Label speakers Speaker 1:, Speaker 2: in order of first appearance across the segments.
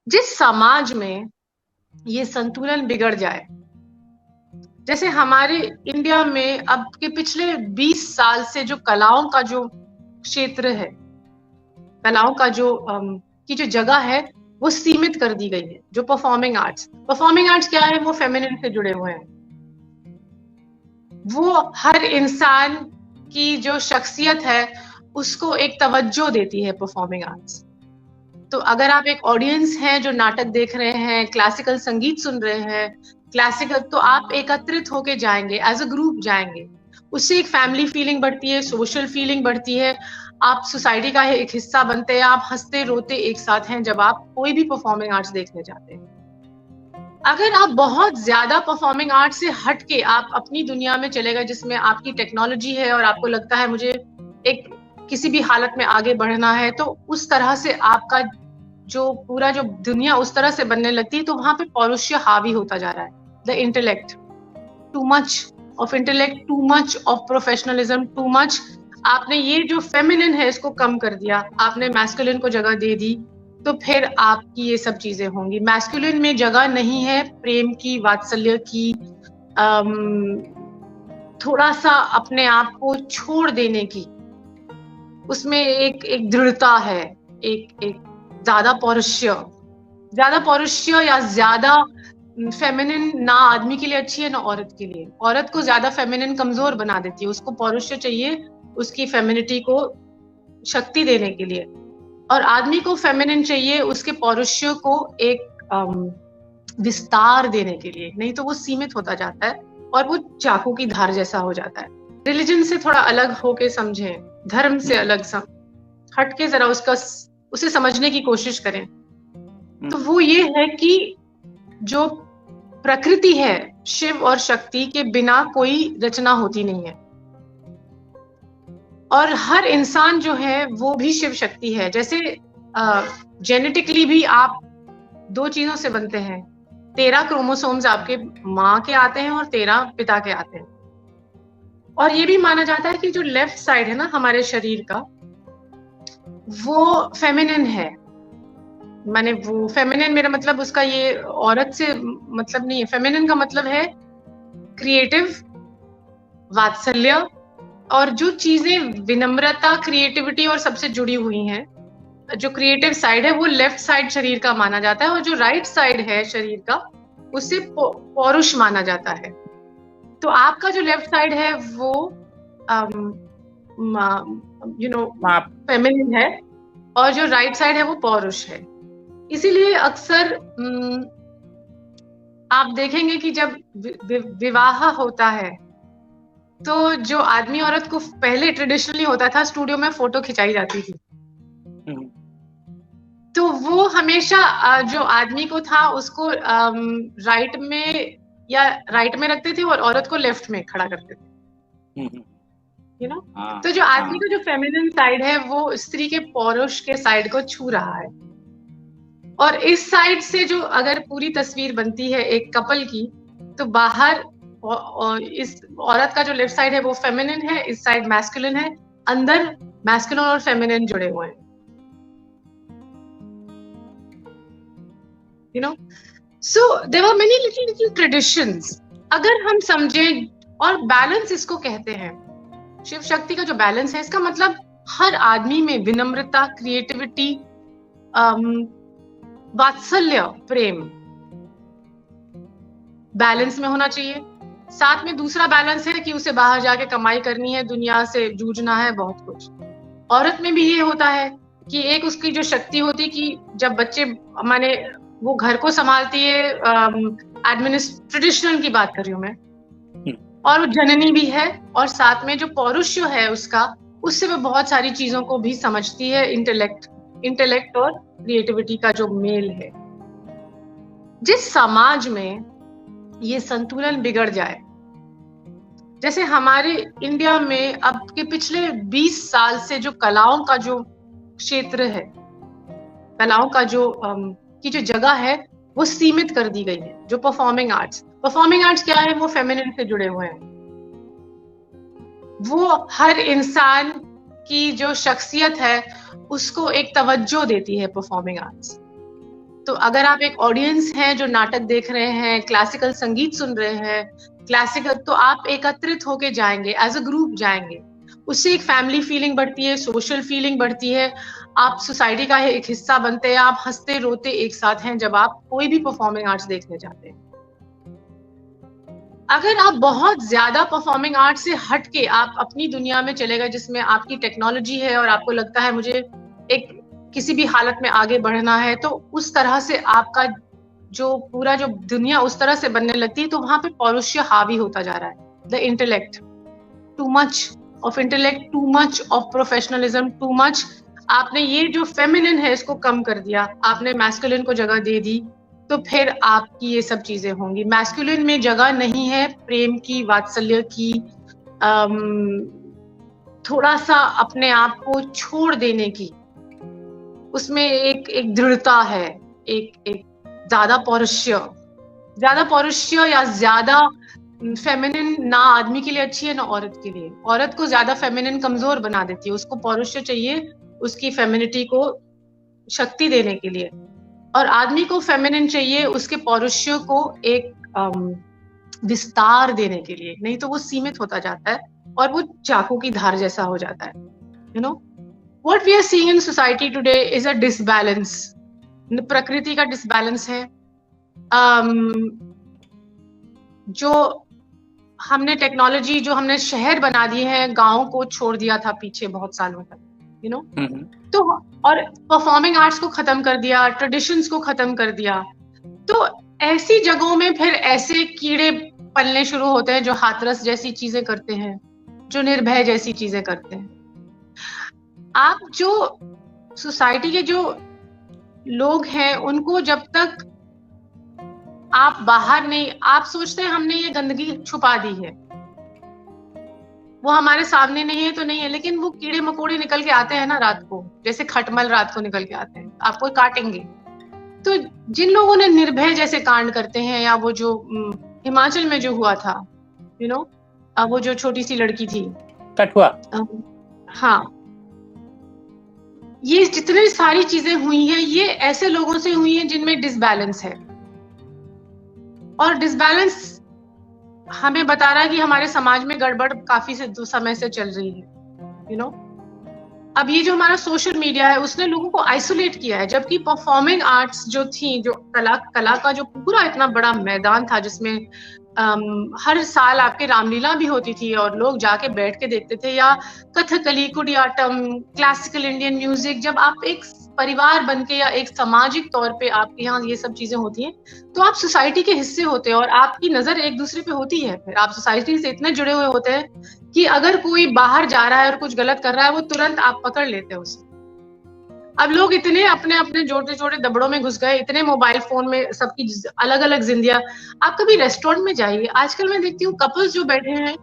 Speaker 1: जिस समाज में ये संतुलन बिगड़ जाए, जैसे हमारे इंडिया में अब के पिछले 20 साल से जो कलाओं का जो क्षेत्र है, कलाओं का जो की जो जगह है वो सीमित कर दी गई है। जो परफॉर्मिंग आर्ट्स क्या है? वो फेमिनिन से जुड़े हुए हैं। वो हर इंसान की जो शख्सियत है उसको एक तवज्जो देती है परफॉर्मिंग आर्ट्स। तो अगर आप एक ऑडियंस हैं जो नाटक देख रहे हैं, क्लासिकल संगीत सुन रहे हैं, क्लासिकल, तो आप एकत्रित होके जाएंगे, एज अ ग्रुप जाएंगे। उससे एक फैमिली फीलिंग बढ़ती है, सोशल फीलिंग बढ़ती है। आप सोसाइटी का एक हिस्सा बनते हैं, आप हंसते रोते एक साथ हैं जब आप कोई भी परफॉर्मिंग आर्ट्स देखने जाते हैं। अगर आप बहुत ज्यादा परफॉर्मिंग आर्ट से हट के आप अपनी दुनिया में चले गए जिसमें आपकी टेक्नोलॉजी है और आपको लगता है मुझे एक किसी भी हालत में आगे बढ़ना है, तो उस तरह से आपका जो पूरा जो दुनिया उस तरह से बनने लगती है, तो वहां पे पौरुष्य हावी होता जा रहा है। The intellect, too much of intellect, too much of professionalism, too much. आपने ये जो फेमिनिन है इसको कम कर दिया, आपने मैस्कुलिन को जगह दे दी, तो फिर आपकी ये सब चीजें होंगी। मैस्कुलिन में जगह नहीं है प्रेम की, वात्सल्य की, थोड़ा सा अपने आप को छोड़ देने की। उसमें एक एक दृढ़ता है, एक एक ज्यादा पौरुष्य या ज्यादा फेमिनिन ना आदमी के लिए अच्छी है ना औरत के लिए। औरत को ज्यादा फेमिनिन कमजोर बना देती है, उसको पौरुष्य चाहिए उसकी फेमिनिटी को शक्ति देने के लिए, और आदमी को फेमिनिन चाहिए उसके पौरुष्य को एक विस्तार देने के लिए। नहीं तो वो सीमित होता जाता है और वो चाकू की धार जैसा हो जाता है। रिलीजन से थोड़ा अलग होके समझें, धर्म से अलग हट के जरा उसे समझने की कोशिश करें। तो वो ये है कि जो प्रकृति है, शिव और शक्ति के बिना कोई रचना होती नहीं है, और हर इंसान जो है वो भी शिव शक्ति है। जैसे जेनेटिकली भी आप दो चीजों से बनते हैं। 13 क्रोमोसोम्स आपके माँ के आते हैं और 13 पिता के आते हैं। और ये भी माना जाता है कि जो लेफ्ट साइड है ना हमारे शरीर का, वो फेमिनिन है। माने वो फेमिनिन, मेरा मतलब उसका ये औरत से मतलब नहीं है। फेमिनिन का मतलब है क्रिएटिव, वात्सल्य, और जो चीजें विनम्रता, क्रिएटिविटी और सबसे जुड़ी हुई हैं। जो क्रिएटिव साइड है वो लेफ्ट साइड शरीर का माना जाता है, और जो राइट साइड है शरीर का उसे पौरुष माना जाता है। तो आपका जो लेफ्ट साइड है वो फेमिनिन है, और जो राइट साइड है वो पौरुष है। इसीलिए अक्सर आप देखेंगे कि जब विवाह होता है तो जो आदमी औरत को पहले ट्रेडिशनली होता था, स्टूडियो में फोटो खिंचाई जाती थी। तो वो हमेशा जो आदमी को था उसको राइट में रखते थे और औरत को लेफ्ट में खड़ा करते थे, यू नो। तो जो आदमी का जो फेमिनिन साइड है वो स्त्री के पौरुष के साइड को छू रहा है। और इस साइड से जो अगर पूरी तस्वीर बनती है एक कपल की, तो बाहर और इस औरत का जो लेफ्ट साइड है वो फेमिनिन है, इस साइड मैस्कुलिन है, अंदर मैस्कुलिन और फेमिनिन जुड़े हुए हैं, you know. So there are many little traditions, अगर हम समझें। और बैलेंस इसको कहते हैं, शिव शक्ति का जो बैलेंस है, इसका मतलब हर आदमी में विनम्रता, क्रिएटिविटी, वात्सल्य, प्रेम बैलेंस में होना चाहिए। साथ में दूसरा बैलेंस है कि उसे बाहर जाके कमाई करनी है, दुनिया से जूझना है, बहुत कुछ। औरत में भी ये होता है कि एक उसकी जो शक्ति होती है कि जब बच्चे, माने वो घर को संभालती है, ट्रेडिशनल की बात कर रही हूँ मैं, और वो जननी भी है, और साथ में जो पौरुष्य है उसका, उससे वो बहुत सारी चीजों को भी समझती है। इंटेलेक्ट और क्रिएटिविटी का जो मेल है। जिस समाज में ये संतुलन बिगड़ जाए, जैसे हमारे इंडिया में अब के पिछले 20 साल से जो कलाओं का जो क्षेत्र है, कलाओं का जो की जो जगह है वो सीमित कर दी गई है। जो परफॉर्मिंग आर्ट्स क्या है? वो फेमिनिन से जुड़े हुए हैं। वो हर इंसान की जो शख्सियत है उसको एक तवज्जो देती है परफॉर्मिंग आर्ट्स। तो अगर आप एक ऑडियंस हैं जो नाटक देख रहे हैं, क्लासिकल संगीत सुन रहे हैं, क्लासिकल, तो आप एकत्रित होके जाएंगे, एज अ ग्रुप जाएंगे। उससे एक फैमिली फीलिंग बढ़ती है, सोशल फीलिंग बढ़ती है, आप सोसाइटी का एक हिस्सा बनते हैं, आप हंसते रोते एक साथ हैं जब आप कोई भी परफॉर्मिंग आर्ट्स देखने जाते हैं। अगर आप बहुत ज्यादा परफॉर्मिंग आर्ट से हट के आप अपनी दुनिया में चले गए जिसमें आपकी टेक्नोलॉजी है और आपको लगता है मुझे एक किसी भी हालत में आगे बढ़ना है, तो उस तरह से आपका जो पूरा जो दुनिया उस तरह से बनने लगती है, तो वहां पे पौरुष्य हावी होता जा रहा है। The intellect, too much of intellect, too much of professionalism, too much, आपने ये जो फेमिनिन है इसको कम कर दिया, आपने मैस्कुलिन को जगह दे दी, तो फिर आपकी ये सब चीजें होंगी। मैस्कुलिन में जगह नहीं है प्रेम की, वात्सल्य की, थोड़ा सा अपने आप को छोड़ देने की, उसमें एक दृढ़ता है, एक ज्यादा पौरुष्य या ज्यादा फेमिनिन ना आदमी के लिए अच्छी है ना औरत के लिए। औरत को ज्यादा फेमिनिन कमजोर बना देती है, उसको पौरुष्य चाहिए उसकी फेमिनिटी को शक्ति देने के लिए, और आदमी को फेमिनिन चाहिए उसके पौरुष्य को एक विस्तार देने के लिए, नहीं तो वो सीमित होता जाता है और वो चाकू की धार जैसा हो जाता है। You know what we are seeing in society today is a disbalance, प्रकृति का डिसबैलेंस है। जो हमने टेक्नोलॉजी, जो हमने शहर बना दिए हैं, गांव को छोड़ दिया था पीछे बहुत सालों तक, यू नो, तो और परफॉर्मिंग आर्ट्स को खत्म कर दिया, ट्रेडिशंस को खत्म कर दिया, तो ऐसी जगहों में फिर ऐसे कीड़े पलने शुरू होते हैं जो हाथरस जैसी चीजें करते हैं, जो निर्भय जैसी चीजें करते हैं। आप जो सोसाइटी के जो लोग हैं उनको जब तक आप बाहर नहीं, आप सोचते हैं हमने ये गंदगी छुपा दी है, वो हमारे सामने नहीं है तो नहीं है, लेकिन वो कीड़े मकोड़े निकल के आते हैं ना रात को, जैसे खटमल रात को निकल के आते हैं, आपको काटेंगे। तो जिन लोगों ने निर्भय जैसे कांड करते हैं, या वो जो हिमाचल में जो हुआ था, यू नो, वो जो छोटी सी लड़की थी
Speaker 2: कठुआ,
Speaker 1: हाँ, ये जितनी सारी चीजें हुई हैं ये ऐसे लोगों से हुई हैं जिनमें डिसबैलेंस है, और डिसबैलेंस हमें बता रहा है कि हमारे समाज में गड़बड़ काफी समय से चल रही है। यू नो, अब ये जो हमारा सोशल मीडिया है उसने लोगों को आइसोलेट किया है, जबकि परफॉर्मिंग आर्ट्स जो थी, जो कला का जो पूरा इतना बड़ा मैदान था जिसमें हर साल आपके रामलीला भी होती थी और लोग जाके बैठ के देखते थे, या Kathakali, Koodiyattam, classical Indian music, जब आप एक परिवार बनके या एक सामाजिक तौर पे आपके यहाँ ये सब चीजें होती हैं, तो आप सोसाइटी के हिस्से होते हैं और आपकी नजर एक दूसरे पे होती है, फिर आप सोसाइटी से इतने जुड़े हुए होते हैं कि अगर कोई बाहर जा रहा है और कुछ गलत कर रहा है, वो तुरंत आप पकड़ लेते हैं उसे। अब लोग इतने अपने अपने छोटे छोटे दबड़ों में घुस गए, इतने मोबाइल फोन में, सबकी अलग अलग जिंदगियां। आप कभी रेस्टोरेंट में जाइए, आजकल मैं देखती हूँ कपल्स जो बैठे हैं,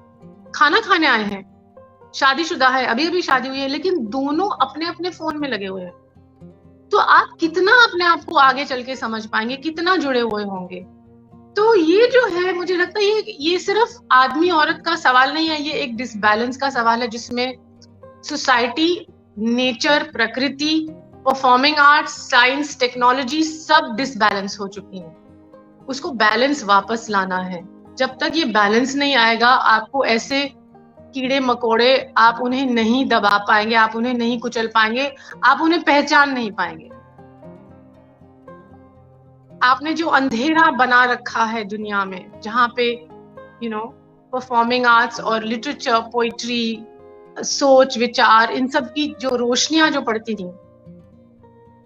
Speaker 1: खाना खाने आए हैं, शादीशुदा है, अभी अभी शादी हुई है, लेकिन दोनों अपने अपने फोन में लगे हुए हैं। तो आप कितना अपने आप को आगे चल के समझ पाएंगे, कितना जुड़े हुए होंगे। तो ये जो है, मुझे लगता है ये सिर्फ आदमी औरत का सवाल नहीं है, ये एक डिसबैलेंस का सवाल है जिसमें सोसाइटी, नेचर, प्रकृति, परफॉर्मिंग आर्ट्स, साइंस, टेक्नोलॉजी सब डिसबैलेंस हो चुकी है। उसको बैलेंस वापस लाना है। जब तक ये बैलेंस नहीं आएगा, आपको ऐसे कीड़े मकोड़े, आप उन्हें नहीं दबा पाएंगे, आप उन्हें नहीं कुचल पाएंगे, आप उन्हें पहचान नहीं पाएंगे। आपने जो अंधेरा बना रखा है दुनिया में, जहां पे यू नो परफॉर्मिंग आर्ट्स और लिटरेचर, पोइट्री, सोच, विचार, इन सब की जो रोशनियां जो पड़ती थी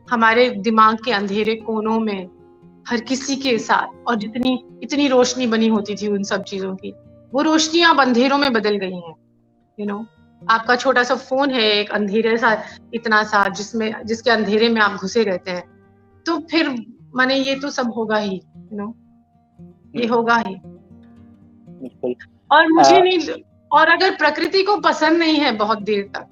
Speaker 1: हमारे दिमाग के अंधेरे कोनों में हर किसी के साथ, और जितनी इतनी रोशनी बनी होती थी उन सब चीजों की, वो रोशनियां अब अंधेरों में बदल गई हैं। यू नो, आपका छोटा सा फोन है, एक अंधेरे सा, इतना सा, जिसके अंधेरे में आप घुसे रहते हैं। तो फिर माने ये तो सब होगा ही, यू नो, ये होगा ही। और मुझे नहीं, और अगर प्रकृति को पसंद नहीं है बहुत देर तक,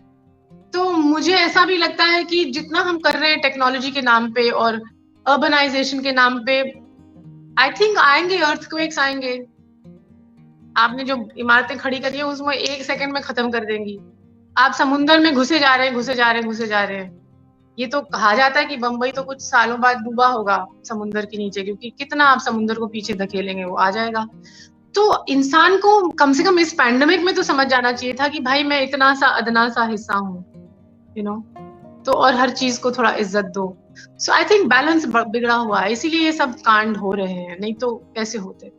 Speaker 1: तो मुझे ऐसा भी लगता है कि जितना हम कर रहे हैं टेक्नोलॉजी के नाम पे और अर्बनाइजेशन के नाम पे, आई थिंक आएंगे, अर्थक्वेक्स आएंगे। आपने जो इमारतें खड़ी करी है उसमें 1 सेकंड में खत्म कर देंगी। आप समुद्र में घुसे जा रहे हैं, घुसे जा रहे हैं, घुसे जा रहे हैं। ये तो कहा जाता है कि बम्बई तो कुछ सालों बाद डूबा होगा समुद्र के नीचे, क्योंकि कितना आप समुद्र को पीछे धकेलेंगे, वो आ जाएगा। तो इंसान को कम से कम इस पैंडेमिक में तो समझ जाना चाहिए था कि भाई मैं इतना सा अदना सा हिस्सा हूँ, यू नो। तो और हर चीज को थोड़ा इज्जत दो। सो आई थिंक बैलेंस बिगड़ा हुआ है, इसीलिए ये सब कांड हो रहे हैं, नहीं तो कैसे होते।